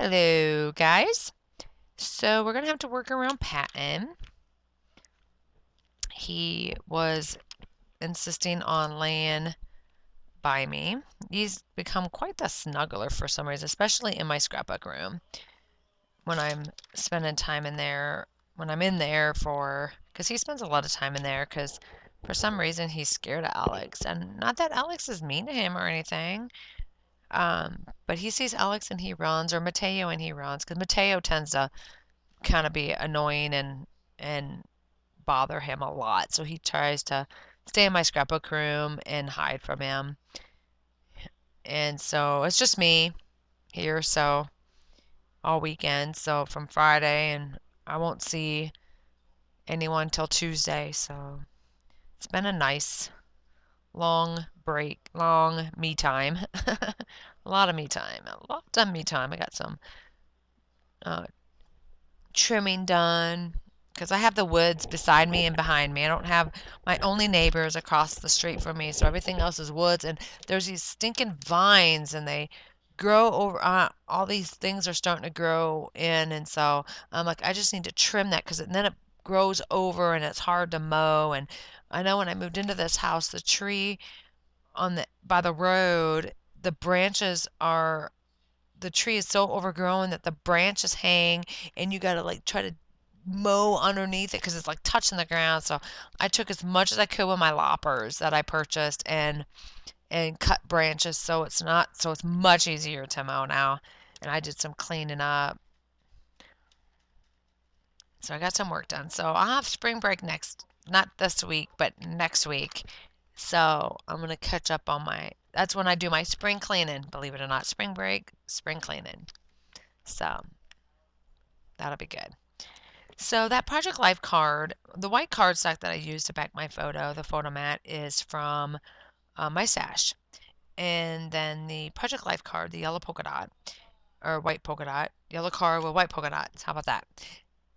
Hello, guys. So we're going to have to work around Patton. He was insisting on laying by me. He's become quite the snuggler for some reason, especially in my scrapbook room when I'm spending time in there, when I'm in there because he spends a lot of time in there because for some reason he's scared of Alex. And not that Alex is mean to him or anything, but he sees Alex and he runs, or Mateo and he runs, because Mateo tends to kind of be annoying and bother him a lot. So he tries to stay in my scrapbook room and hide from him. And so it's just me here, so all weekend. So from Friday, and I won't see anyone till Tuesday. So it's been a nice long break, long me time. A lot of me time. A lot of me time. I got some uh, trimming done because I have the woods beside me and behind me. I don't have my only neighbors across the street from me, so everything else is woods. And there's these stinking vines, and they grow over. All these things are starting to grow in, and so I'm like, I just need to trim that because then it grows over and it's hard to mow. And I know when I moved into this house, the tree on the by the road, the tree is so overgrown that the branches hang, and you got to like try to mow underneath it because it's like touching the ground. So I took as much as I could with my loppers that I purchased and cut branches so it's much easier to mow now. And I did some cleaning up. So I got some work done. So I'll have spring break not this week, but next week. So I'm going to catch up on that's when I do my spring cleaning, believe it or not. Spring break, spring cleaning. So that'll be good. So that Project Life card, the white cardstock that I use to back my photo, the photo mat, is from my stash. And then the Project Life card, the yellow polka dot, or white polka dot, yellow card with white polka dots, how about that,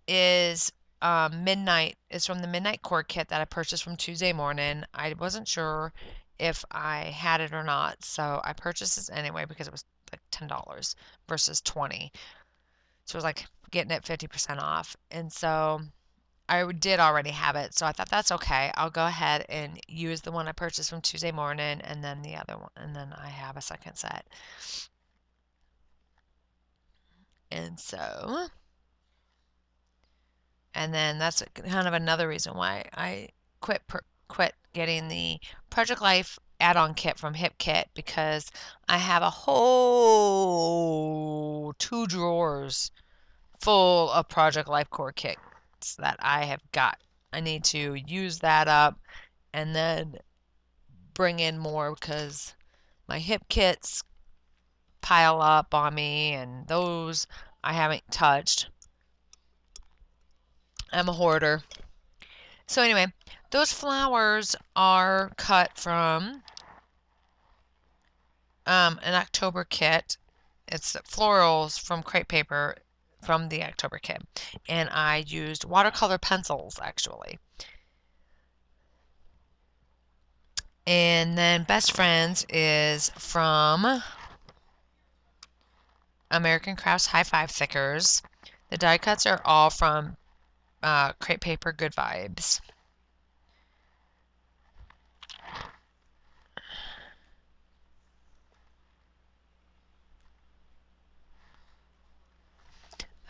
is is from the Midnight Cord Kit that I purchased from Tuesday morning. I wasn't sure if I had it or not, so I purchased this anyway because it was like $10 versus 20. So it was like getting it 50% off. And so I did already have it, so I thought that's okay. I'll go ahead and use the one I purchased from Tuesday morning and then the other one, and then I have a second set. And so, and then that's kind of another reason why I quit getting the Project Life add-on kit from Hip Kit, because I have a whole 2 drawers full of Project Life core kits that I have got. I need to use that up and then bring in more because my hip kits pile up on me, and those I haven't touched. I'm a hoarder. So anyway, those flowers are cut from an October kit. It's florals from crepe paper from the October kit, and I used watercolor pencils actually. And then Best Friends is from American Crafts High Five Thickers. The die cuts are all from Crepe Paper Good Vibes.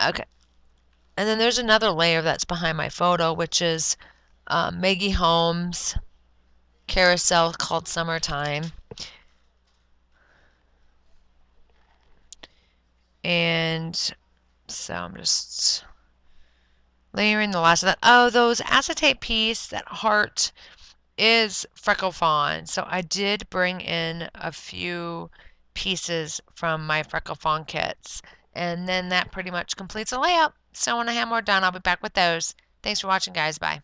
Okay. And then there's another layer that's behind my photo, which is Maggie Holmes carousel called Summertime. And so I'm just layering the last of that. Oh, those acetate piece, that heart is Freckle Fawn. So I did bring in a few pieces from my Freckle Fawn kits. And then that pretty much completes the layout. So when I have more done, I'll be back with those. Thanks for watching, guys. Bye.